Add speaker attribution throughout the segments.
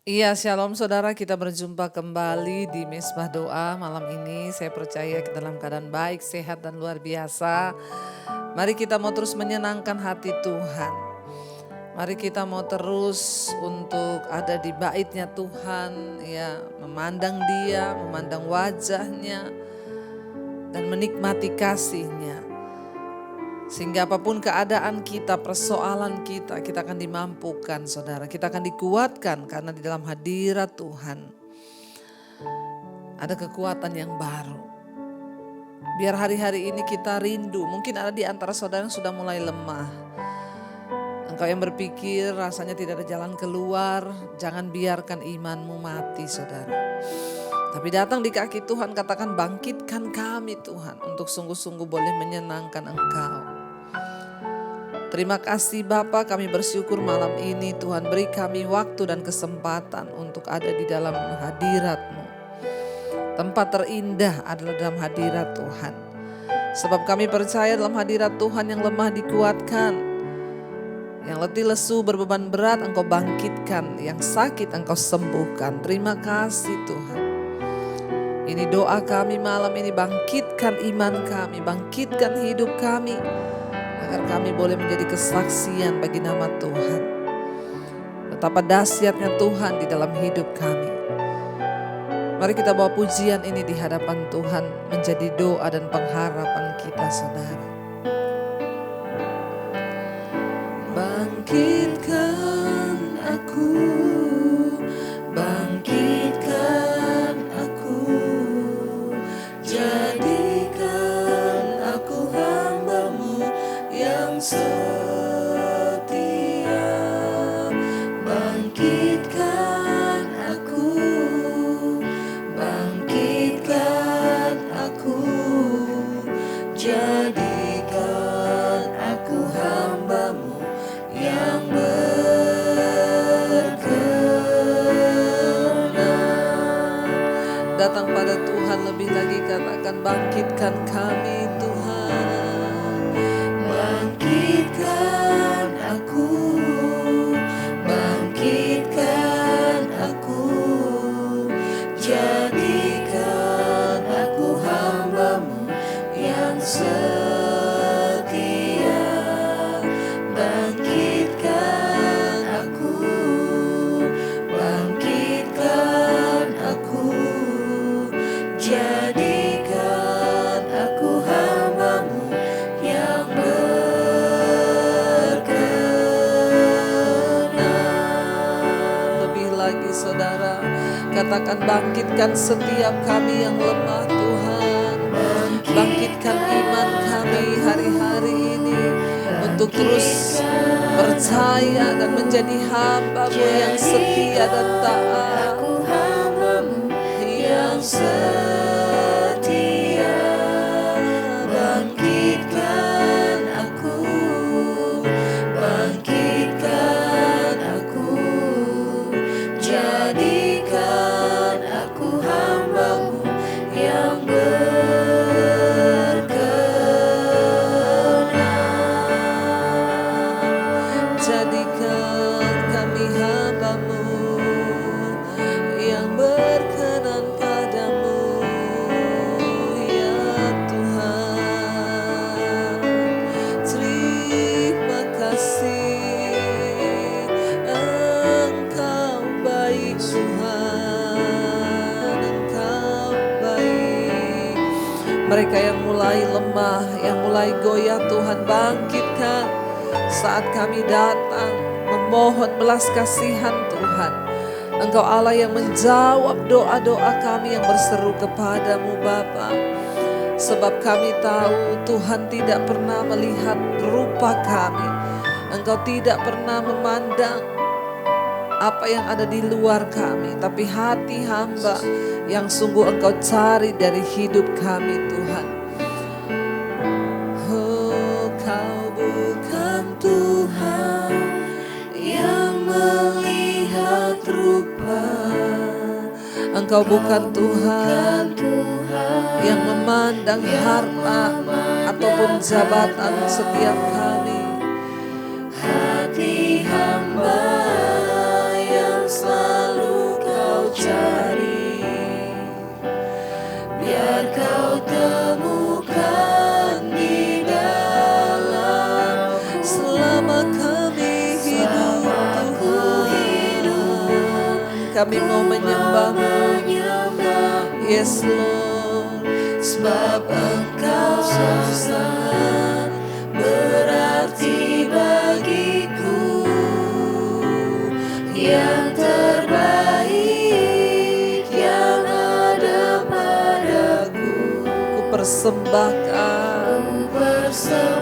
Speaker 1: Iya, shalom saudara, kita berjumpa kembali di Mesbah Doa malam ini. Saya percaya kita dalam keadaan baik, sehat dan luar biasa. Mari kita mau terus menyenangkan hati Tuhan. Mari kita mau terus untuk ada di baitnya Tuhan, ya, memandang Dia, memandang wajahnya, dan menikmati kasih-Nya. Sehingga apapun keadaan kita, persoalan kita akan dimampukan saudara. Kita akan dikuatkan karena di dalam hadirat Tuhan ada kekuatan yang baru. Biar hari-hari ini kita rindu, mungkin ada di antara saudara yang sudah mulai lemah. Engkau yang berpikir rasanya tidak ada jalan keluar, jangan biarkan imanmu mati saudara. Tapi datang di kaki Tuhan, katakan bangkitkan kami Tuhan untuk sungguh-sungguh boleh menyenangkan Engkau. Terima kasih Bapa, kami bersyukur malam ini Tuhan beri kami waktu dan kesempatan untuk ada di dalam hadirat-Mu. Tempat terindah adalah dalam hadirat Tuhan. Sebab kami percaya dalam hadirat Tuhan yang lemah dikuatkan. Yang letih lesu berbeban berat Engkau bangkitkan, yang sakit Engkau sembuhkan. Terima kasih Tuhan. Ini doa kami malam ini, bangkitkan iman kami, bangkitkan hidup kami. Agar kami boleh menjadi kesaksian bagi nama Tuhan. Betapa dahsyatnya Tuhan di dalam hidup kami. Mari kita bawa pujian ini di hadapan Tuhan menjadi doa dan pengharapan kita saudara. Bangkitkan aku, bangkitkan aku, jadikan aku hamba-Mu yang setia. Bangkitkan aku, bangkitkan aku, jadikan aku hamba-Mu yang berkenan. Datang pada Tuhan lebih lagi, katakan bangkitkan kami Tuhan. Bangkitkan aku, bangkitkan aku, jadikan aku hamba-Mu yang setia. Bangkitkan aku, bangkitkan aku, jadikan aku hamba-Mu yang berkenan. Lebih lagi saudara, katakan bangkitkan setiap kami yang lemah Tuhan. Bangkitkan iman kami hari-hari ini untuk terus percaya dan menjadi hamba-Mu yang setia dan taat. Yang setia, bangkitkan aku, bangkitkan aku, jadikan aku hamba-Mu yang berkenan. Jadikan kami hamba-Mu yang berkenan padamu, ya Tuhan. Terima kasih, Engkau baik Tuhan, Engkau baik. Mereka yang mulai lemah, yang mulai goyah Tuhan bangkitkan saat kami datang memohon belas kasihan Tuhan. Engkau Allah yang menjawab doa-doa kami yang berseru kepadamu Bapa. Sebab kami tahu Tuhan tidak pernah melihat rupa kami. Engkau tidak pernah memandang apa yang ada di luar kami. Tapi hati hamba yang sungguh Engkau cari dari hidup kami Tuhan. Oh, Kau bukan Tuhan yang melihat rupa. Engkau bukan Tuhan yang memandang harta ataupun jabatan setiap kami. Hati hamba yang selalu kami mau menyembah-Mu. Yes Lord, sebab Engkau sangat berarti bagiku, yang terbaik yang ada padaku. Ku persembahkan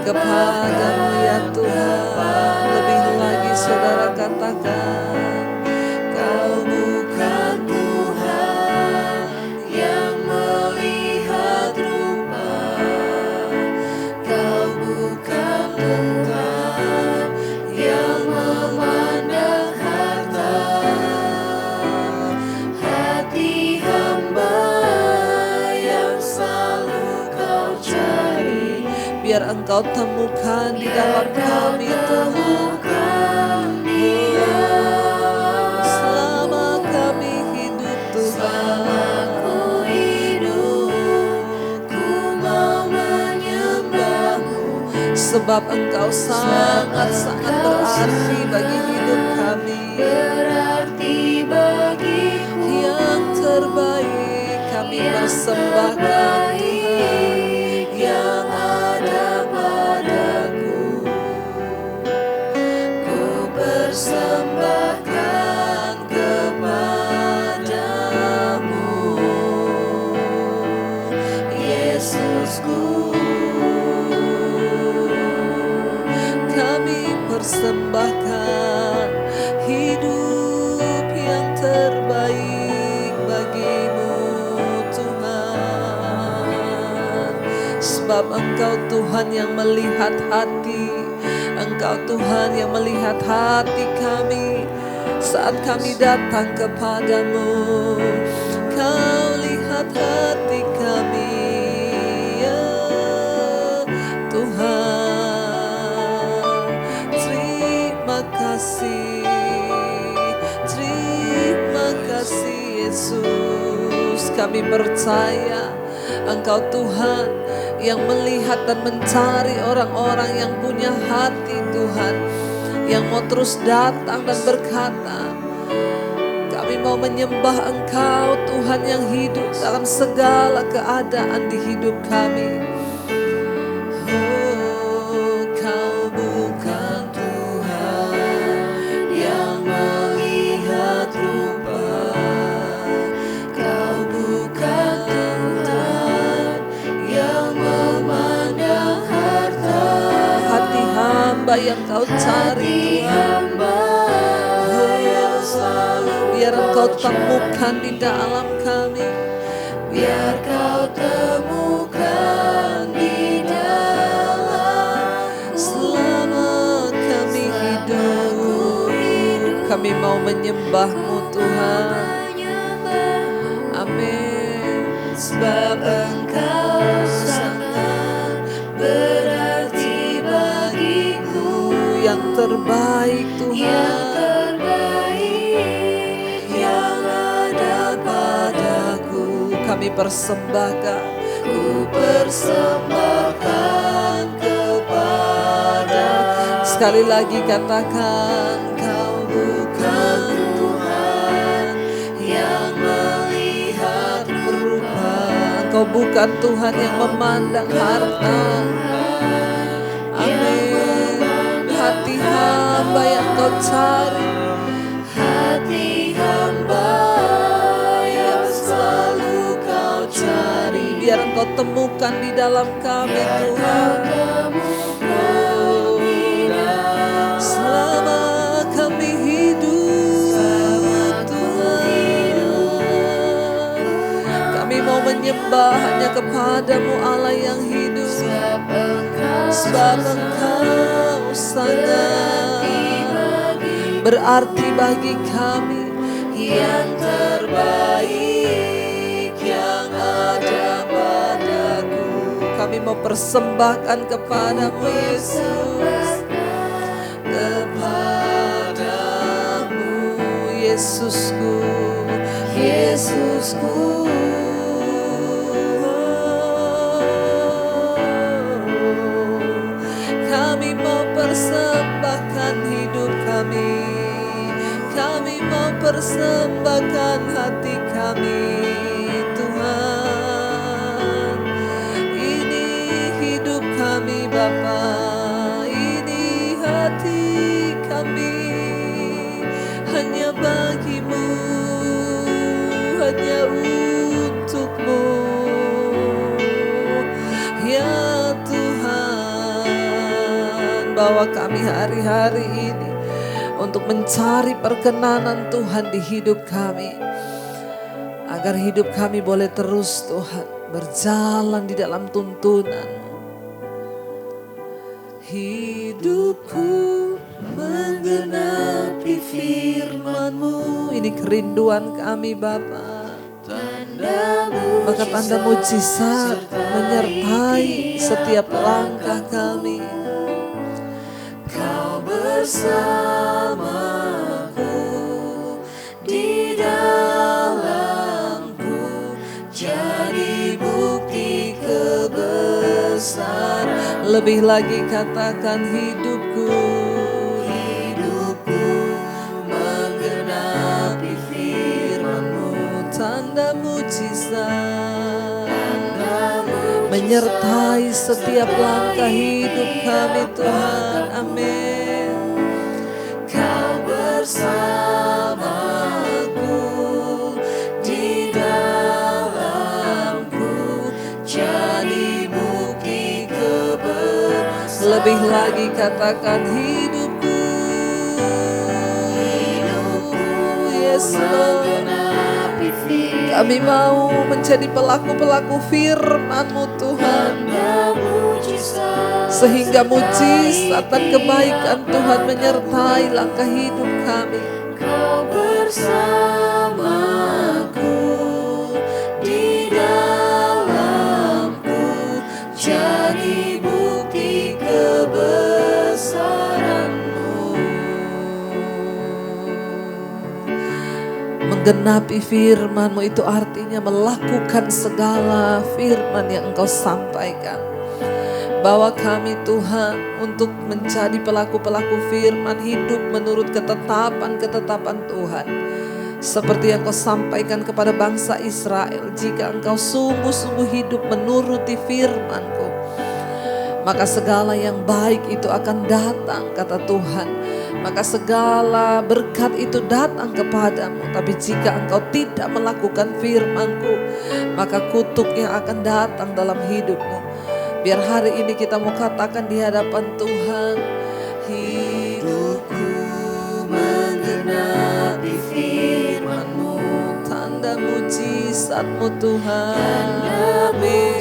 Speaker 1: kepadamu ya Tuhan. Lebih lagi saudara katakan, Kau bukan Tuhan yang melihat rupa, Kau bukan Tuhan yang memandang harta. Hati hamba yang selalu Kau cari, biar Engkau temukan di dalam kami Tuhan. Selama kami hidup Tuhan, ku mau menyembah-Mu, sebab Engkau sangat-sangat berarti bagi hidup kami. Yang terbaik kami persembahkan Tuhan, yang ada padaku. Ku persembahkan kepadamu, Yesusku. Kami persembahkan hidup yang terbaik bagi-Mu Tuhan. Sebab Engkau Tuhan yang melihat hati, Engkau Tuhan yang melihat hati kami saat kami datang kepadamu. Kau lihat hati kami ya Tuhan. Terima kasih, terima kasih Yesus. Kami percaya Engkau Tuhan yang melihat dan mencari orang-orang yang punya hati Tuhan, yang mau terus datang dan berkata, kami mau menyembah Engkau Tuhan yang hidup dalam segala keadaan di hidup kami. Oh, Kau bukan Tuhan yang melihat rupa, Kau bukan Tuhan yang memandang harta. Hati hamba yang Kau cari Tuhan, biar Engkau temukan di dalam kami, biar Kau temukan di dalam. Selama kami hidup, kami mau menyembah-Mu Tuhan. Amin. Sebab Engkau sangat berarti bagiku, yang terbaik Tuhan, kami persembahkan, ku persembahkan kepada. Sekali lagi katakan, Kau bukan Tuhan yang melihat rupa, Kau bukan Tuhan yang memandang harta. Amin. Hati hamba yang Kau cari, hati hamba biar Engkau temukan di dalam kami Tuhan. Oh, selama kami hidup Tuhan, kami mau menyembah hanya kepadamu Allah yang hidup. Sebab Engkau sangat berarti bagi kami, yang terbaik yang ada padaku. Kami mau persembahkan kepadamu Yesus, kepadamu Yesusku, Yesusku. Kami mau persembahkan hidup kami, kami mau persembahkan hati kami Tuhan. Ini hidup kami Bapa, ini hati kami, hanya bagimu, hanya untukmu ya Tuhan. Bawa kami hari-hari ini untuk mencari perkenanan Tuhan di hidup kami, agar hidup kami boleh terus Tuhan berjalan di dalam tuntunan-Mu. Hidupku menggenapi firman-Mu. Ini kerinduan kami Bapa. Maka tanda mujizat menyertai setiap langkah kami. Kau bersamaku, di dalamku, jadi bukti kebesaran. Lebih lagi katakan hidupku, hidupku menggenapi firman-Mu. Tanda mujizat menyertai setiap langkah hidup kami Tuhan. Amin. Kau bersamaku, di dalamku, jadi bukti kebesaran. Lebih lagi katakan hidupku, hidupku, yes Lord. Kami mau menjadi pelaku-pelaku firman-Mu Tuhan, sehingga mujizat dan kebaikan Tuhan menyertai langkah hidup kami. Kau bersamaku, di dalamku, jadi bukti kebesaran-Mu. Menggenapi firman-Mu itu artinya melakukan segala firman yang Engkau sampaikan. Bawa kami Tuhan untuk menjadi pelaku-pelaku firman, hidup menurut ketetapan-ketetapan Tuhan. Seperti yang Kau sampaikan kepada bangsa Israel, jika engkau sungguh-sungguh hidup menuruti firman-Ku, maka segala yang baik itu akan datang, kata Tuhan. Maka segala berkat itu datang kepadamu. Tapi jika engkau tidak melakukan firman-Ku, maka kutuk yang akan datang dalam hidupmu. Biar hari ini kita mau katakan di hadapan Tuhan, hidupku menggenapi firman-Mu. Tanda mujizat-Mu Tuhan. Amin.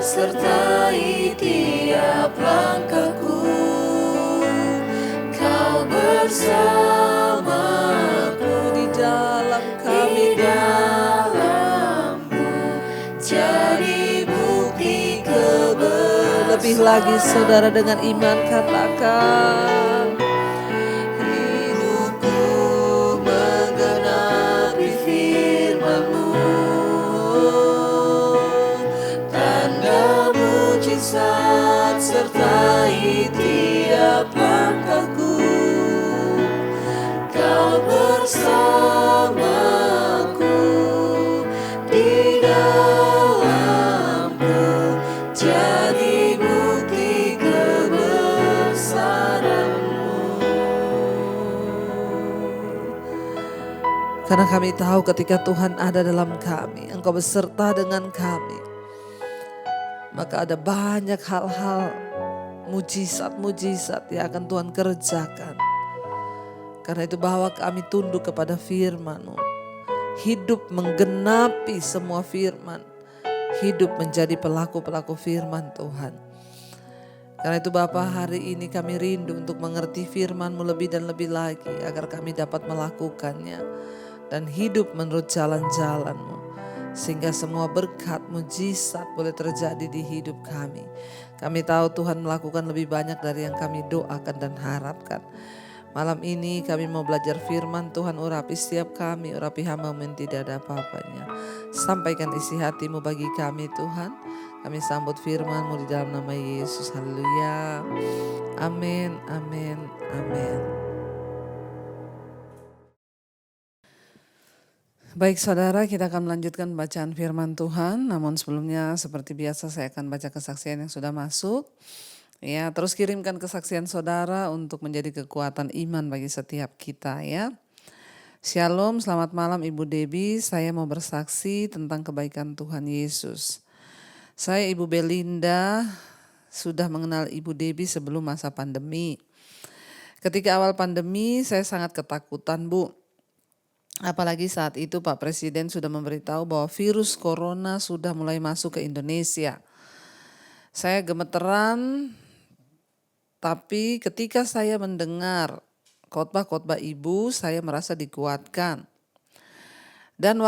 Speaker 1: Sertai tiap langkahku. Bersamaku, di dalam kami, dalammu, jadi bukti kebesaran. Lebih lagi saudara dengan iman katakan, hidupku menggenapi firman-Mu. Tanda mujizat sertai tiap langkahku. Kau bersamaku, di dalamku, jadi bukti kebesaran-Mu. Karena kami tahu ketika Tuhan ada dalam kami, Engkau beserta dengan kami, maka ada banyak hal-hal mujizat-mujizat yang akan Tuhan kerjakan. Karena itu bahwa kami tunduk kepada firman-Mu. Hidup menggenapi semua firman. Hidup menjadi pelaku-pelaku firman Tuhan. Karena itu Bapa, hari ini kami rindu untuk mengerti firman-Mu lebih dan lebih lagi. Agar kami dapat melakukannya. Dan hidup menurut jalan-jalan-Mu. Sehingga semua berkat, mujizat boleh terjadi di hidup kami. Kami tahu Tuhan melakukan lebih banyak dari yang kami doakan dan harapkan. Malam ini kami mau belajar firman Tuhan, urapi setiap kami, urapi hamba-Mu yang tidak ada apa-apanya. Sampaikan isi hati-Mu bagi kami Tuhan. Kami sambut firman-Mu di dalam nama Yesus. Haleluya. Amin, amin, amin. Baik saudara, kita akan melanjutkan bacaan firman Tuhan. Namun sebelumnya seperti biasa saya akan baca kesaksian yang sudah masuk. Ya, terus kirimkan kesaksian saudara untuk menjadi kekuatan iman bagi setiap kita ya. Shalom, selamat malam Ibu Debbie. Saya mau bersaksi tentang kebaikan Tuhan Yesus. Saya Ibu Belinda, sudah mengenal Ibu Debbie sebelum masa pandemi. Ketika awal pandemi saya sangat ketakutan, Bu. Apalagi saat itu Pak Presiden sudah memberitahu bahwa virus corona sudah mulai masuk ke Indonesia. Saya gemeteran, tapi ketika saya mendengar khotbah-khotbah Ibu, saya merasa dikuatkan. Dan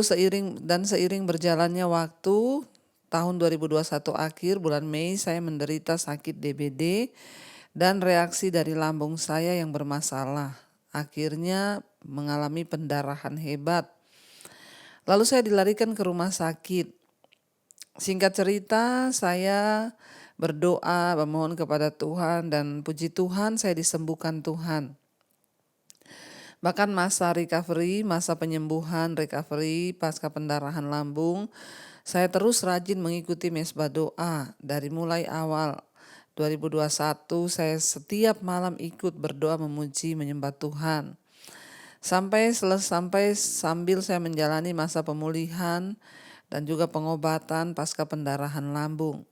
Speaker 1: seiring berjalannya waktu, tahun 2021 akhir bulan Mei saya menderita sakit DBD dan reaksi dari lambung saya yang bermasalah. Akhirnya mengalami pendarahan hebat. Lalu saya dilarikan ke rumah sakit. Singkat cerita, saya berdoa, memohon kepada Tuhan dan puji Tuhan saya disembuhkan Tuhan. Bahkan masa penyembuhan recovery pasca pendarahan lambung, saya terus rajin mengikuti mesbah doa. Dari mulai awal 2021 saya setiap malam ikut berdoa memuji menyembah Tuhan. Sampai sambil saya menjalani masa pemulihan dan juga pengobatan pasca pendarahan lambung.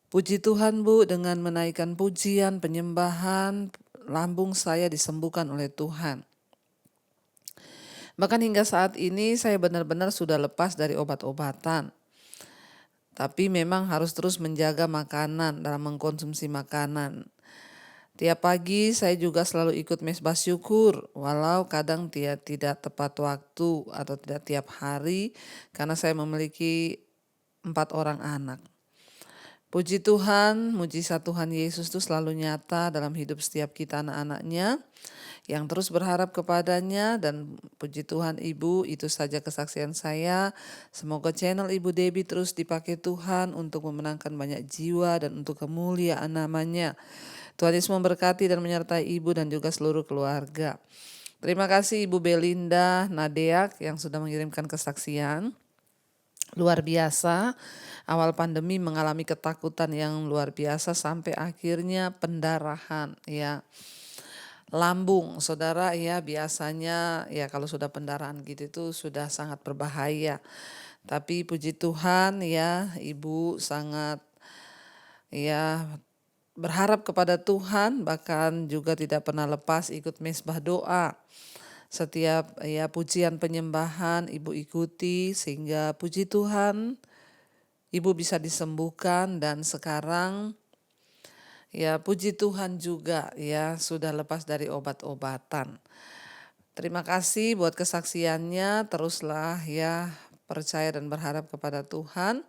Speaker 1: Puji Tuhan Bu, dengan menaikkan pujian, penyembahan, lambung saya disembuhkan oleh Tuhan. Bahkan hingga saat ini saya benar-benar sudah lepas dari obat-obatan. Tapi memang harus terus menjaga makanan dalam mengkonsumsi makanan. Tiap pagi saya juga selalu ikut mesbah syukur, walau kadang tidak tepat waktu atau tidak tiap hari karena saya memiliki 4 orang anak. Puji Tuhan, mujizat Tuhan Yesus itu selalu nyata dalam hidup setiap kita anak-anaknya yang terus berharap kepadanya. Dan puji Tuhan Ibu, itu saja kesaksian saya. Semoga channel Ibu Debbie terus dipakai Tuhan untuk memenangkan banyak jiwa dan untuk kemuliaan namanya. Tuhan Yesus memberkati dan menyertai Ibu dan juga seluruh keluarga. Terima kasih Ibu Belinda Nadeak yang sudah mengirimkan kesaksian. Luar biasa, awal pandemi mengalami ketakutan yang luar biasa sampai akhirnya pendarahan ya. Lambung, saudara ya, biasanya ya kalau sudah pendarahan gitu itu sudah sangat berbahaya. Tapi puji Tuhan ya, Ibu sangat ya berharap kepada Tuhan, bahkan juga tidak pernah lepas ikut mesbah doa. Setiap ya pujian penyembahan Ibu ikuti sehingga puji Tuhan Ibu bisa disembuhkan dan sekarang ya puji Tuhan juga ya sudah lepas dari obat-obatan. Terima kasih buat kesaksiannya, teruslah ya percaya dan berharap kepada Tuhan.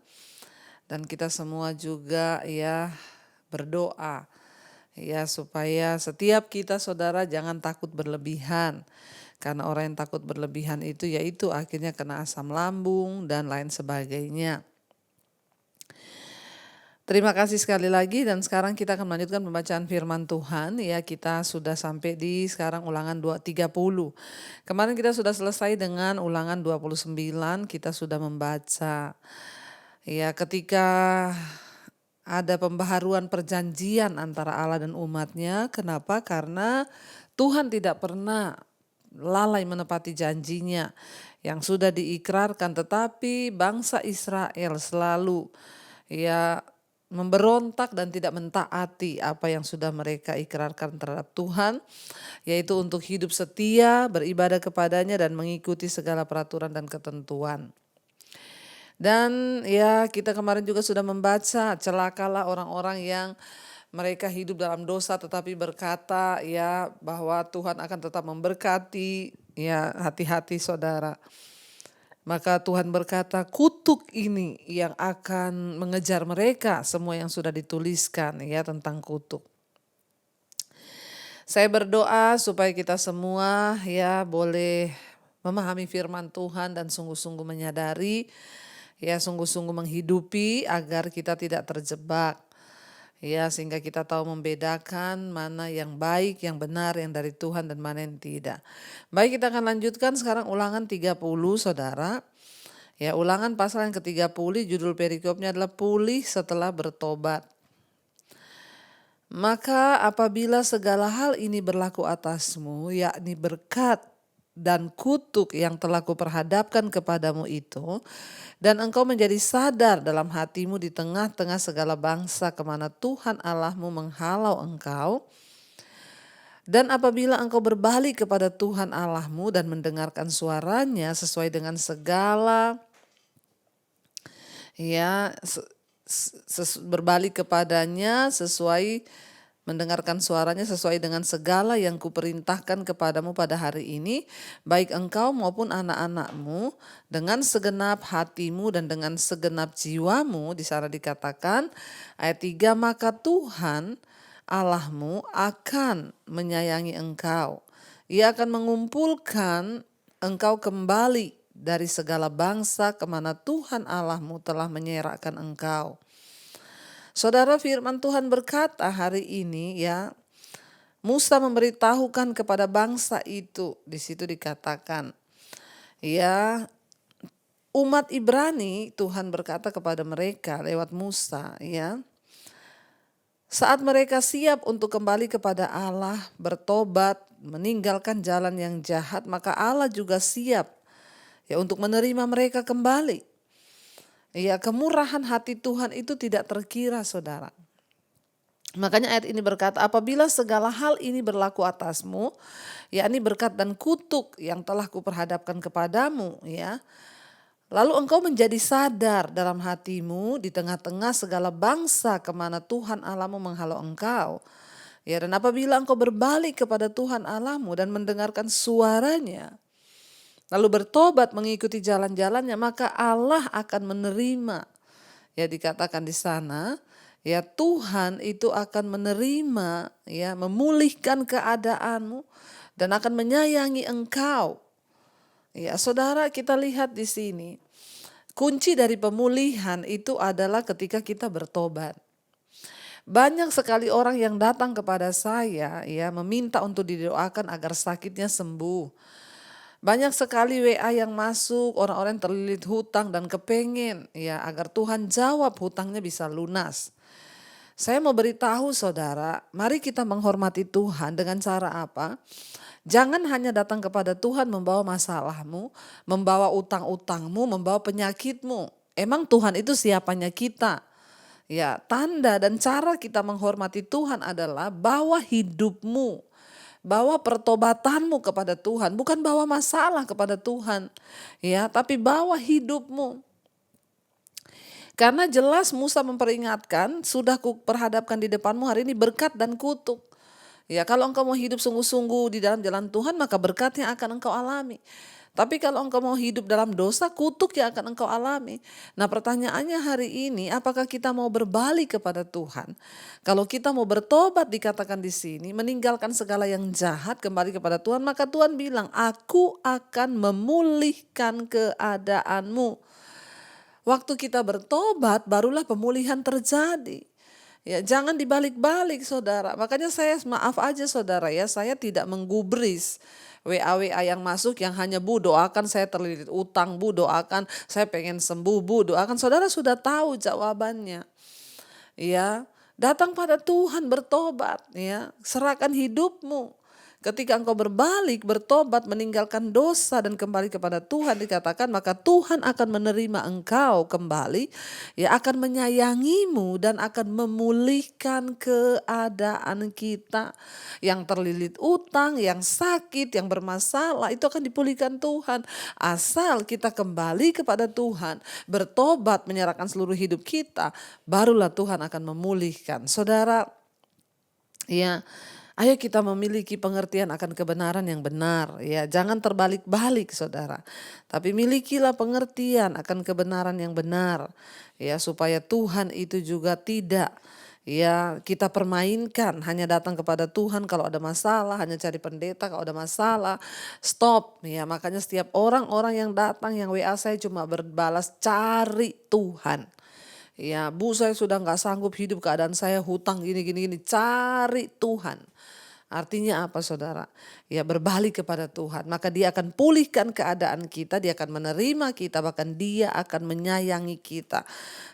Speaker 1: Dan kita semua juga ya berdoa ya supaya setiap kita saudara jangan takut berlebihan. Karena orang yang takut berlebihan itu yaitu akhirnya kena asam lambung dan lain sebagainya. Terima kasih sekali lagi dan sekarang kita akan melanjutkan pembacaan firman Tuhan. Ya, kita sudah sampai di sekarang ulangan 30. Kemarin kita sudah selesai dengan ulangan 29, kita sudah membaca. Ya, ketika ada pembaharuan perjanjian antara Allah dan umatnya. Kenapa? Karena Tuhan tidak pernah lalai menepati janjinya yang sudah diikrarkan, tetapi bangsa Israel selalu ya memberontak dan tidak mentaati apa yang sudah mereka ikrarkan terhadap Tuhan, yaitu untuk hidup setia, beribadah kepadanya dan mengikuti segala peraturan dan ketentuan. Dan ya kita kemarin juga sudah membaca, celakalah orang-orang yang mereka hidup dalam dosa tetapi berkata ya bahwa Tuhan akan tetap memberkati, ya hati-hati saudara. Maka Tuhan berkata kutuk ini yang akan mengejar mereka, semua yang sudah dituliskan ya tentang kutuk. Saya berdoa supaya kita semua ya boleh memahami firman Tuhan dan sungguh-sungguh menyadari, ya sungguh-sungguh menghidupi agar kita tidak terjebak. Ya, sehingga kita tahu membedakan mana yang baik, yang benar, yang dari Tuhan dan mana yang tidak. Baik, kita akan lanjutkan sekarang Ulangan 30, Saudara. Ya, Ulangan pasal yang ke-30, judul perikopnya adalah pulih setelah bertobat. Maka apabila segala hal ini berlaku atasmu, yakni berkat dan kutuk yang telah kuperhadapkan kepadamu itu, dan engkau menjadi sadar dalam hatimu di tengah-tengah segala bangsa kemana Tuhan Allahmu menghalau engkau, dan apabila engkau berbalik kepada Tuhan Allahmu dan mendengarkan suaranya sesuai dengan segala berbalik kepadanya sesuai mendengarkan suaranya sesuai dengan segala yang kuperintahkan kepadamu pada hari ini, baik engkau maupun anak-anakmu, dengan segenap hatimu dan dengan segenap jiwamu. Di sana dikatakan ayat 3, maka Tuhan Allahmu akan menyayangi engkau. Ia akan mengumpulkan engkau kembali dari segala bangsa kemana Tuhan Allahmu telah menyerahkan engkau. Saudara, firman Tuhan berkata hari ini ya, Musa memberitahukan kepada bangsa itu, di situ dikatakan ya, umat Ibrani, Tuhan berkata kepada mereka lewat Musa ya, saat mereka siap untuk kembali kepada Allah, bertobat, meninggalkan jalan yang jahat, maka Allah juga siap ya untuk menerima mereka kembali. Ya, kemurahan hati Tuhan itu tidak terkira, saudara. Makanya ayat ini berkata, apabila segala hal ini berlaku atasmu, yakni berkat dan kutuk yang telah kuperhadapkan kepadamu, ya. Lalu engkau menjadi sadar dalam hatimu di tengah-tengah segala bangsa kemana Tuhan Allahmu menghalau engkau. Ya, dan apabila engkau berbalik kepada Tuhan Allahmu dan mendengarkan suaranya, lalu bertobat mengikuti jalan-jalannya, maka Allah akan menerima. Ya, dikatakan di sana, ya Tuhan itu akan menerima, ya memulihkan keadaanmu dan akan menyayangi engkau. Ya, saudara, kita lihat di sini. Kunci dari pemulihan itu adalah ketika kita bertobat. Banyak sekali orang yang datang kepada saya ya meminta untuk didoakan agar sakitnya sembuh. Banyak sekali WA yang masuk, orang-orang terlilit hutang dan kepengen ya agar Tuhan jawab hutangnya bisa lunas. Saya mau beritahu saudara, mari kita menghormati Tuhan dengan cara apa? Jangan hanya datang kepada Tuhan membawa masalahmu, membawa utang-utangmu, membawa penyakitmu. Emang Tuhan itu siapanya kita? Ya, tanda dan cara kita menghormati Tuhan adalah bawa hidupmu. Bawa pertobatanmu kepada Tuhan, bukan bawa masalah kepada Tuhan. Ya, tapi bawa hidupmu. Karena jelas Musa memperingatkan, sudah kuperhadapkan di depanmu hari ini berkat dan kutuk. Ya, kalau engkau mau hidup sungguh-sungguh di dalam jalan Tuhan, maka berkat yang akan engkau alami. Tapi kalau engkau mau hidup dalam dosa, kutuk yang akan engkau alami. Nah, pertanyaannya hari ini, apakah kita mau berbalik kepada Tuhan? Kalau kita mau bertobat, dikatakan di sini, meninggalkan segala yang jahat, kembali kepada Tuhan, maka Tuhan bilang, aku akan memulihkan keadaanmu. Waktu kita bertobat, barulah pemulihan terjadi. Ya, jangan dibalik-balik, saudara. Makanya saya maaf aja, saudara ya, saya tidak menggubris WA-WA yang masuk yang hanya Bu doakan saya terlilit utang, Bu doakan saya pengen sembuh, Bu doakan. Saudara sudah tahu jawabannya. Ya, datang pada Tuhan bertobat ya, serahkan hidupmu. Ketika engkau berbalik, bertobat, meninggalkan dosa dan kembali kepada Tuhan, dikatakan maka Tuhan akan menerima engkau kembali, ya akan menyayangimu dan akan memulihkan keadaan kita. Yang terlilit utang, yang sakit, yang bermasalah, itu akan dipulihkan Tuhan. Asal kita kembali kepada Tuhan, bertobat, menyerahkan seluruh hidup kita, barulah Tuhan akan memulihkan. Saudara, ya, ayo kita memiliki pengertian akan kebenaran yang benar. Ya, jangan terbalik-balik, saudara. Tapi milikilah pengertian akan kebenaran yang benar. Ya, supaya Tuhan itu juga tidak ya kita permainkan, hanya datang kepada Tuhan kalau ada masalah, hanya cari pendeta kalau ada masalah. Stop. Ya, makanya setiap orang-orang yang datang yang WA saya cuma berbalas cari Tuhan. Ya, Bu, saya sudah nggak sanggup hidup, keadaan saya hutang gini gini gini. Cari Tuhan. Artinya apa, saudara? Ya, berbalik kepada Tuhan. Maka Dia akan pulihkan keadaan kita, Dia akan menerima kita, bahkan Dia akan menyayangi kita.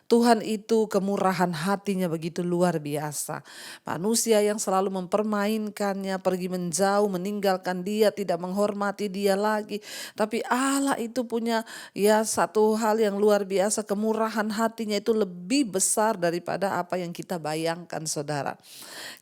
Speaker 1: Tuhan itu kemurahan hatinya begitu luar biasa. Manusia yang selalu mempermainkannya, pergi menjauh, meninggalkan Dia, tidak menghormati Dia lagi. Tapi Allah itu punya ya satu hal yang luar biasa, kemurahan hatinya itu lebih besar daripada apa yang kita bayangkan, saudara.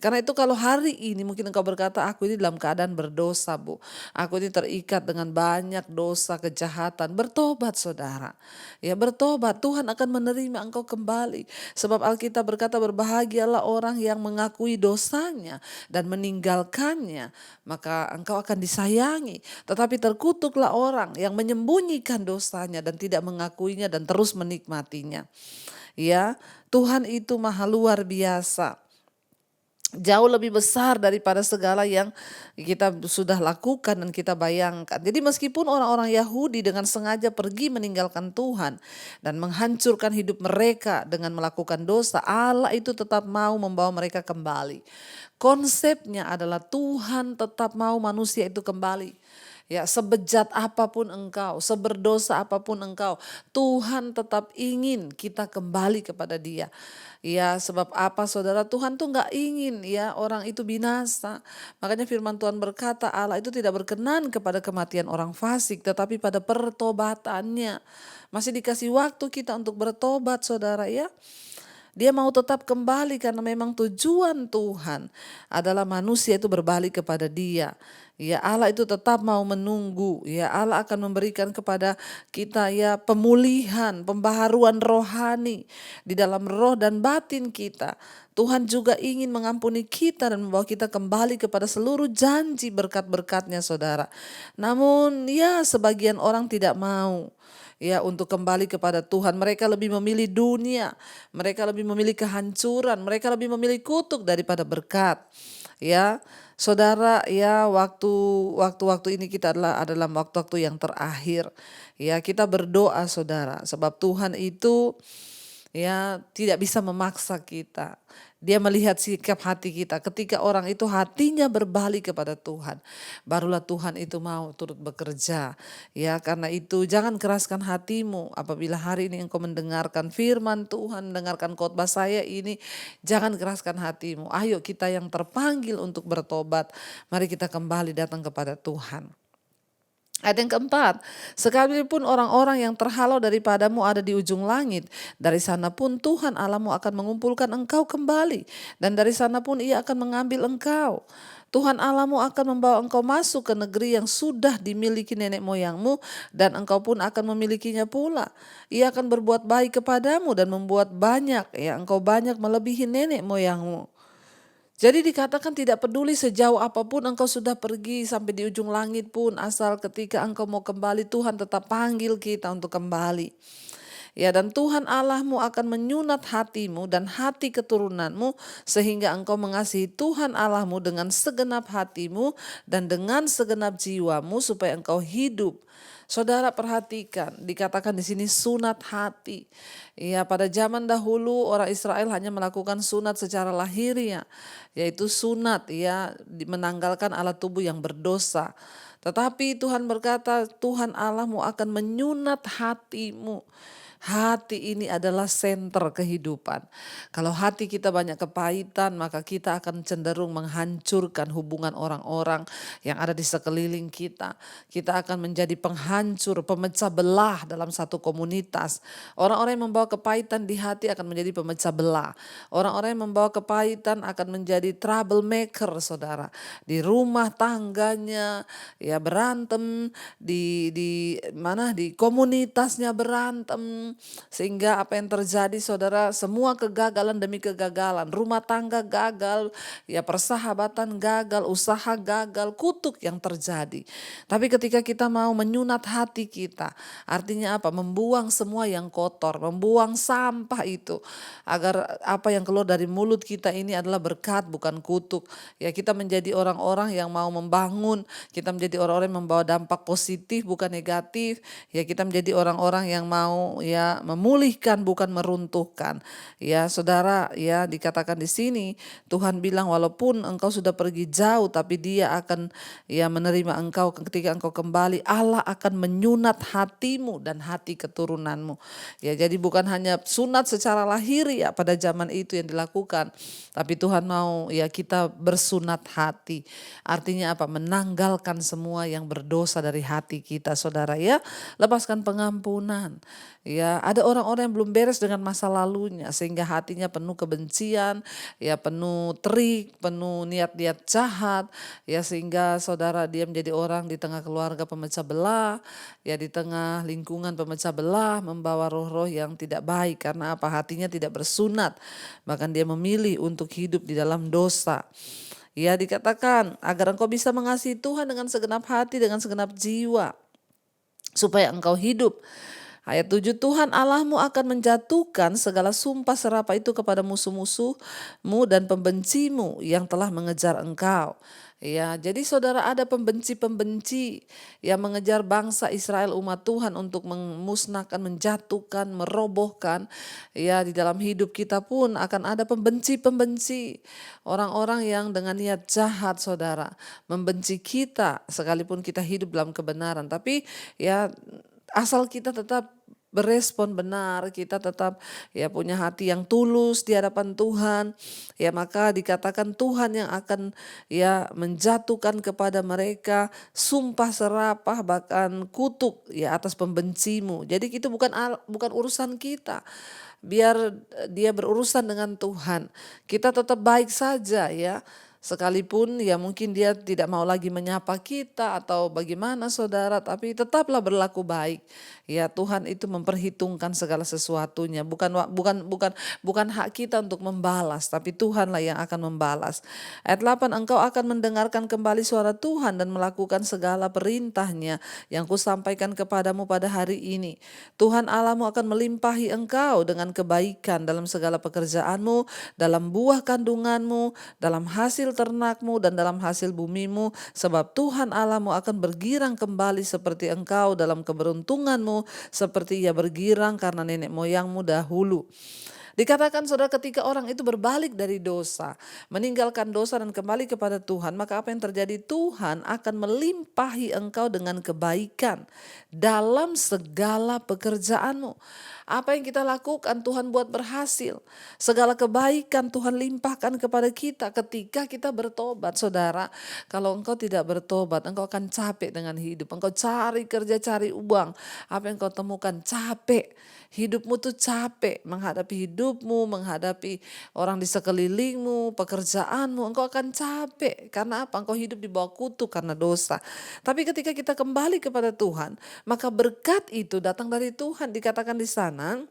Speaker 1: Karena itu kalau hari ini mungkin engkau berkata, aku ini dalam keadaan berdosa, Bu. Aku ini terikat dengan banyak dosa, kejahatan. Bertobat, saudara. Ya, bertobat, Tuhan akan menerima engkau kembali. Sebab Alkitab berkata, berbahagialah orang yang mengakui dosanya dan meninggalkannya, maka engkau akan disayangi. Tetapi terkutuklah orang yang menyembunyikan dosanya dan tidak mengakuinya dan terus menikmatinya. Ya, Tuhan itu maha luar biasa. Jauh lebih besar daripada segala yang kita sudah lakukan dan kita bayangkan. Jadi meskipun orang-orang Yahudi dengan sengaja pergi meninggalkan Tuhan dan menghancurkan hidup mereka dengan melakukan dosa, Allah itu tetap mau membawa mereka kembali. Konsepnya adalah Tuhan tetap mau manusia itu kembali. Ya, sebejat apapun engkau, seberdosa apapun engkau, Tuhan tetap ingin kita kembali kepada Dia. Ya, sebab apa, saudara? Tuhan tuh nggak ingin ya orang itu binasa. Makanya firman Tuhan berkata, Allah itu tidak berkenan kepada kematian orang fasik, tetapi pada pertobatannya. Masih dikasih waktu kita untuk bertobat, saudara ya. Dia mau tetap kembali karena memang tujuan Tuhan adalah manusia itu berbalik kepada Dia. Ya, Allah itu tetap mau menunggu. Ya, Allah akan memberikan kepada kita ya pemulihan, pembaharuan rohani di dalam roh dan batin kita. Tuhan juga ingin mengampuni kita dan membawa kita kembali kepada seluruh janji berkat-berkatnya, saudara. Namun ya sebagian orang tidak mau ya untuk kembali kepada Tuhan. Mereka lebih memilih dunia, mereka lebih memilih kehancuran, mereka lebih memilih kutuk daripada berkat. Ya, saudara, ya waktu-waktu ini kita adalah waktu-waktu yang terakhir. Ya, kita berdoa, saudara, sebab Tuhan itu ya tidak bisa memaksa kita. Dia melihat sikap hati kita. Ketika orang itu hatinya berbalik kepada Tuhan, barulah Tuhan itu mau turut bekerja. Ya, karena itu jangan keraskan hatimu. Apabila hari ini engkau mendengarkan firman Tuhan, mendengarkan khotbah saya ini, jangan keraskan hatimu. Ayo kita yang terpanggil untuk bertobat, mari kita kembali datang kepada Tuhan. Ada yang keempat, sekalipun orang-orang yang terhalau daripadamu ada di ujung langit, dari sana pun Tuhan Allahmu akan mengumpulkan engkau kembali, dan dari sana pun Ia akan mengambil engkau. Tuhan Allahmu akan membawa engkau masuk ke negeri yang sudah dimiliki nenek moyangmu, dan engkau pun akan memilikinya pula. Ia akan berbuat baik kepadamu dan membuat banyak, ya engkau banyak melebihi nenek moyangmu. Jadi dikatakan tidak peduli sejauh apapun engkau sudah pergi sampai di ujung langit pun, asal ketika engkau mau kembali Tuhan tetap panggil kita untuk kembali. Ya, dan Tuhan Allahmu akan menyunat hatimu dan hati keturunanmu sehingga engkau mengasihi Tuhan Allahmu dengan segenap hatimu dan dengan segenap jiwamu supaya engkau hidup. Saudara, perhatikan, dikatakan di sini sunat hati. Ya, pada zaman dahulu orang Israel hanya melakukan sunat secara lahiriah, yaitu sunat ya menanggalkan alat tubuh yang berdosa. Tetapi Tuhan berkata, Tuhan Allahmu akan menyunat hatimu. Hati ini adalah senter kehidupan. Kalau hati kita banyak kepahitan, maka kita akan cenderung menghancurkan hubungan orang-orang yang ada di sekeliling kita. Kita akan menjadi penghancur, pemecah belah dalam satu komunitas. Orang-orang yang membawa kepahitan di hati akan menjadi pemecah belah. Orang-orang yang membawa kepahitan akan menjadi troublemaker, saudara. Di rumah tangganya ya berantem, di komunitasnya berantem. Sehingga apa yang terjadi, saudara, semua kegagalan demi kegagalan, rumah tangga gagal, ya persahabatan gagal, usaha gagal, kutuk yang terjadi. Tapi ketika kita mau menyunat hati kita, artinya apa? Membuang semua yang kotor, membuang sampah itu, agar apa yang keluar dari mulut kita ini adalah berkat bukan kutuk. Ya, kita menjadi orang-orang yang mau membangun, kita menjadi orang-orang yang membawa dampak positif bukan negatif. Ya, kita menjadi orang-orang yang mau ya ya memulihkan bukan meruntuhkan. Ya saudara, ya dikatakan di sini Tuhan bilang walaupun engkau sudah pergi jauh tapi Dia akan ya menerima engkau ketika engkau kembali. Allah akan menyunat hatimu dan hati keturunanmu. Ya jadi bukan hanya sunat secara lahir ya pada zaman itu yang dilakukan, tapi Tuhan mau ya kita bersunat hati. Artinya apa? Menanggalkan semua yang berdosa dari hati kita, saudara ya. Lepaskan pengampunan. Ya, ada orang-orang yang belum beres dengan masa lalunya sehingga hatinya penuh kebencian, ya penuh trik, penuh niat-niat jahat, ya sehingga saudara dia menjadi orang di tengah keluarga pemecah belah, ya di tengah lingkungan pemecah belah, membawa roh-roh yang tidak baik karena apa? Hatinya tidak bersunat. Bahkan dia memilih untuk hidup di dalam dosa. Ya dikatakan agar engkau bisa mengasihi Tuhan dengan segenap hati, dengan segenap jiwa, supaya engkau hidup. Ayat 7, Tuhan Allahmu akan menjatuhkan segala sumpah serapah itu kepada musuh-musuhmu dan pembencimu yang telah mengejar engkau. Ya, jadi saudara ada pembenci-pembenci yang mengejar bangsa Israel umat Tuhan untuk memusnahkan, menjatuhkan, merobohkan. Ya, di dalam hidup kita pun akan ada pembenci-pembenci. Orang-orang yang dengan niat jahat saudara membenci kita sekalipun kita hidup dalam kebenaran. Tapi ya asal kita tetap berespon benar, kita tetap ya punya hati yang tulus di hadapan Tuhan, ya maka dikatakan Tuhan yang akan ya menjatuhkan kepada mereka sumpah serapah bahkan kutuk ya atas pembencimu. Jadi itu bukan urusan kita. Biar dia berurusan dengan Tuhan. Kita tetap baik saja ya. Sekalipun ya mungkin dia tidak mau lagi menyapa kita atau bagaimana saudara, tapi tetaplah berlaku baik. Ya Tuhan itu memperhitungkan segala sesuatunya, bukan hak kita untuk membalas, tapi Tuhanlah yang akan membalas. Ayat 8, engkau akan mendengarkan kembali suara Tuhan dan melakukan segala perintahnya yang kusampaikan kepadamu pada hari ini. Tuhan Allahmu akan melimpahi engkau dengan kebaikan dalam segala pekerjaanmu, dalam buah kandunganmu, dalam hasil ternakmu dan dalam hasil bumimu, sebab Tuhan Allahmu akan bergirang kembali seperti engkau dalam keberuntunganmu, seperti ia bergirang karena nenek moyangmu dahulu. Dikatakan saudara ketika orang itu berbalik dari dosa, meninggalkan dosa dan kembali kepada Tuhan, maka apa yang terjadi? Tuhan akan melimpahi engkau dengan kebaikan dalam segala pekerjaanmu. Apa yang kita lakukan Tuhan buat berhasil. Segala kebaikan Tuhan limpahkan kepada kita ketika kita bertobat. Saudara, kalau engkau tidak bertobat, engkau akan capek dengan hidup. Engkau cari kerja, cari uang. Apa yang engkau temukan? Capek. Hidupmu tuh capek menghadapi hidupmu, menghadapi orang di sekelilingmu, pekerjaanmu. Engkau akan capek. Karena apa? Engkau hidup di bawah kutuk karena dosa. Tapi ketika kita kembali kepada Tuhan, maka berkat itu datang dari Tuhan. Dikatakan di sana,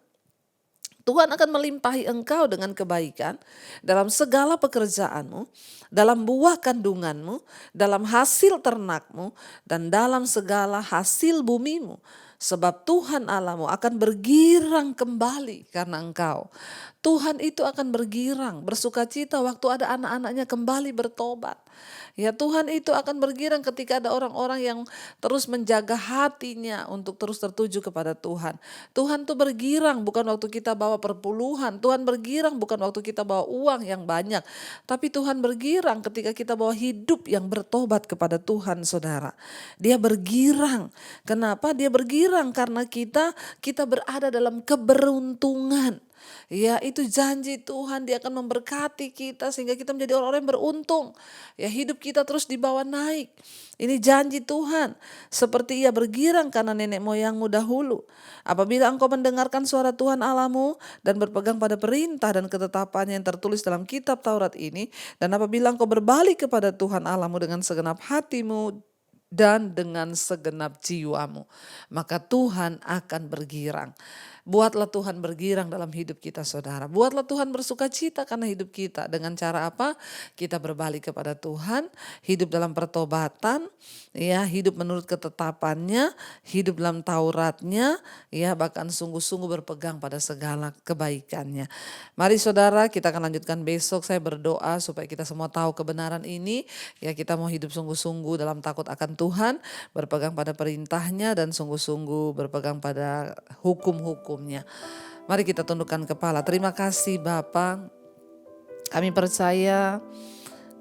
Speaker 1: Tuhan akan melimpahi engkau dengan kebaikan dalam segala pekerjaanmu, dalam buah kandunganmu, dalam hasil ternakmu, dan dalam segala hasil bumimu. Sebab Tuhan Allahmu akan bergirang kembali karena engkau. Tuhan itu akan bergirang, bersukacita waktu ada anak-anaknya kembali bertobat. Ya Tuhan itu akan bergirang ketika ada orang-orang yang terus menjaga hatinya untuk terus tertuju kepada Tuhan. Tuhan tuh bergirang bukan waktu kita bawa perpuluhan. Tuhan bergirang bukan waktu kita bawa uang yang banyak. Tapi Tuhan bergirang ketika kita bawa hidup yang bertobat kepada Tuhan saudara. Dia bergirang. Kenapa? Dia bergirang karena kita berada dalam keberuntungan. Ya itu janji Tuhan, Dia akan memberkati kita sehingga kita menjadi orang-orang yang beruntung. Ya hidup kita terus dibawa naik. Ini janji Tuhan. Seperti ia bergirang karena nenek moyangmu dahulu. Apabila engkau mendengarkan suara Tuhan Allahmu dan berpegang pada perintah dan ketetapannya yang tertulis dalam kitab Taurat ini. Dan apabila engkau berbalik kepada Tuhan Allahmu dengan segenap hatimu dan dengan segenap jiwamu, maka Tuhan akan bergirang. Buatlah Tuhan bergirang dalam hidup kita saudara. Buatlah Tuhan bersuka cita karena hidup kita. Dengan cara apa? Kita berbalik kepada Tuhan, hidup dalam pertobatan, ya hidup menurut ketetapannya, hidup dalam Tauratnya, ya bahkan sungguh-sungguh berpegang pada segala kebaikannya. Mari saudara, kita akan lanjutkan besok. Saya berdoa supaya kita semua tahu kebenaran ini. Ya kita mau hidup sungguh-sungguh dalam takut akan Tuhan, berpegang pada perintahnya dan sungguh-sungguh berpegang pada hukum-hukum hukumnya. Mari kita tundukkan kepala. Terima kasih Bapa. Kami percaya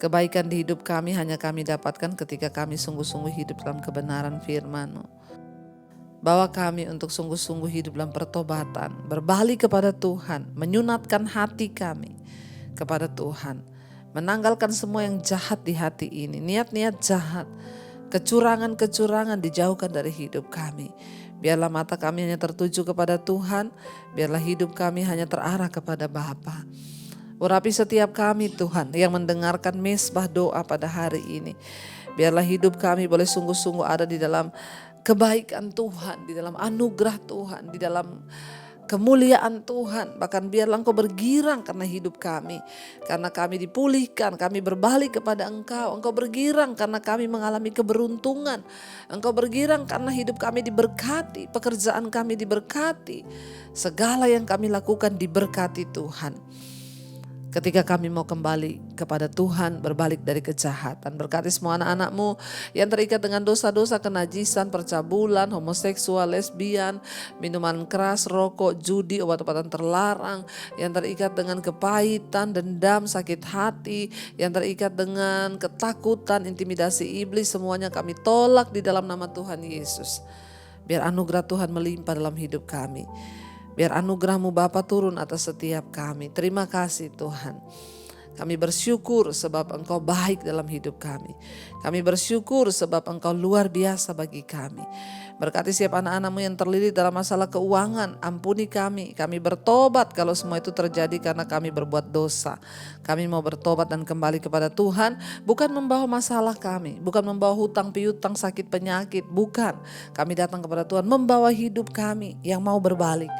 Speaker 1: kebaikan di hidup kami hanya kami dapatkan ketika kami sungguh-sungguh hidup dalam kebenaran firman-Mu. Bawa kami untuk sungguh-sungguh hidup dalam pertobatan, berbalik kepada Tuhan, menyunatkan hati kami kepada Tuhan, menanggalkan semua yang jahat di hati ini, niat-niat jahat, kecurangan-kecurangan dijauhkan dari hidup kami. Biarlah mata kami hanya tertuju kepada Tuhan, biarlah hidup kami hanya terarah kepada Bapa. Urapi setiap kami Tuhan yang mendengarkan mesbah doa pada hari ini. Biarlah hidup kami boleh sungguh-sungguh ada di dalam kebaikan Tuhan, di dalam anugerah Tuhan, di dalam kemuliaan Tuhan. Bahkan biarlah Engkau bergirang karena hidup kami. Karena kami dipulihkan, kami berbalik kepada Engkau. Engkau bergirang karena kami mengalami keberuntungan. Engkau bergirang karena hidup kami diberkati, pekerjaan kami diberkati. Segala yang kami lakukan diberkati Tuhan. Ketika kami mau kembali kepada Tuhan, berbalik dari kejahatan. Berkati semua anak-anak-Mu yang terikat dengan dosa-dosa kenajisan, percabulan, homoseksual, lesbian, minuman keras, rokok, judi, obat-obatan terlarang, yang terikat dengan kepahitan, dendam, sakit hati, yang terikat dengan ketakutan, intimidasi iblis, semuanya kami tolak di dalam nama Tuhan Yesus. Biar anugerah Tuhan melimpah dalam hidup kami. Biar anugerah-Mu Bapa turun atas setiap kami. Terima kasih Tuhan. Kami bersyukur sebab Engkau baik dalam hidup kami. Kami bersyukur sebab Engkau luar biasa bagi kami. Berkati setiap anak-anak-Mu yang terlilit dalam masalah keuangan. Ampuni kami. Kami bertobat kalau semua itu terjadi karena kami berbuat dosa. Kami mau bertobat dan kembali kepada Tuhan. Bukan membawa masalah kami. Bukan membawa hutang piutang, sakit penyakit. Bukan. Kami datang kepada Tuhan membawa hidup kami yang mau berbalik.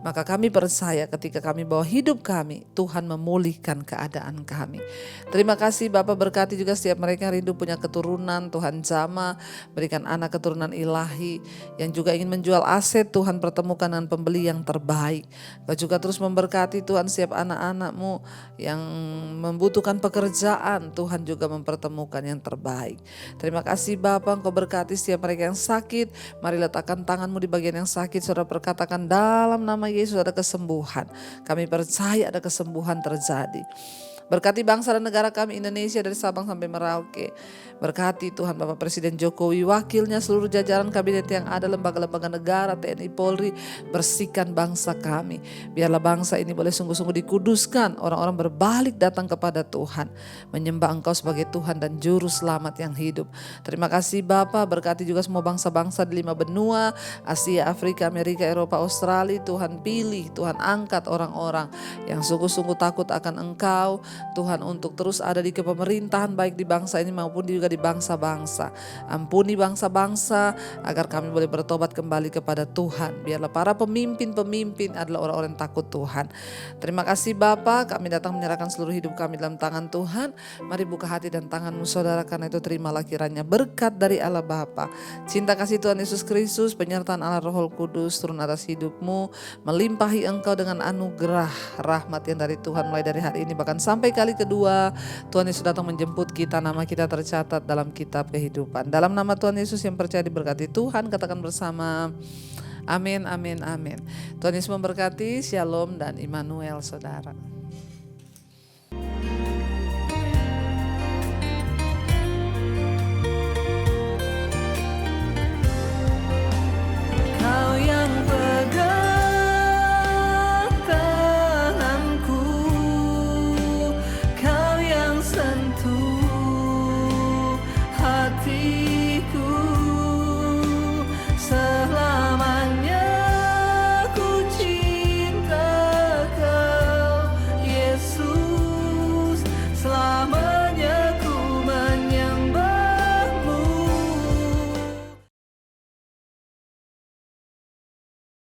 Speaker 1: Maka kami percaya ketika kami bawa hidup kami, Tuhan memulihkan keadaan kami. Terima kasih Bapak, berkati juga setiap mereka yang rindu punya keturunan. Tuhan jamah, berikan anak keturunan ilahi. Yang juga ingin menjual aset, Tuhan pertemukan dengan pembeli yang terbaik. Kau juga terus memberkati Tuhan setiap anak-anak-Mu yang membutuhkan pekerjaan. Tuhan juga mempertemukan yang terbaik. Terima kasih Bapak, Engkau berkati setiap mereka yang sakit. Mari letakkan tangan-Mu di bagian yang sakit. Saudara perkatakan dalam nama Yesus ada kesembuhan. Kami percaya ada kesembuhan terjadi. Berkati bangsa dan negara kami Indonesia dari Sabang sampai Merauke. Berkati Tuhan Bapak Presiden Jokowi, wakilnya, seluruh jajaran kabinet yang ada, lembaga-lembaga negara, TNI, Polri. Bersihkan bangsa kami. Biarlah bangsa ini boleh sungguh-sungguh dikuduskan. Orang-orang berbalik datang kepada Tuhan. Menyembah Engkau sebagai Tuhan dan Juru Selamat yang hidup. Terima kasih Bapak, berkati juga semua bangsa-bangsa di 5 benua, Asia, Afrika, Amerika, Eropa, Australia. Tuhan pilih, Tuhan angkat orang-orang yang sungguh-sungguh takut akan Engkau. Tuhan untuk terus ada di kepemerintahan baik di bangsa ini maupun juga di bangsa-bangsa. Ampuni bangsa-bangsa agar kami boleh bertobat kembali kepada Tuhan. Biarlah para pemimpin-pemimpin adalah orang-orang yang takut Tuhan. Terima kasih Bapa, kami datang menyerahkan seluruh hidup kami dalam tangan Tuhan. Mari buka hati dan tangan-Mu saudara, karena itu terimalah kiranya berkat dari Allah Bapa, cinta kasih Tuhan Yesus Kristus, penyertaan Allah Roh Kudus turun atas hidup-Mu, melimpahi Engkau dengan anugerah rahmat yang dari Tuhan mulai dari hari ini bahkan sampai kali kedua. Tuhan Yesus datang menjemput kita, nama kita tercatat dalam kitab kehidupan. Dalam nama Tuhan Yesus yang percaya diberkati Tuhan, katakan bersama amin, amin, amin. Tuhan Yesus memberkati. Shalom dan Immanuel saudara.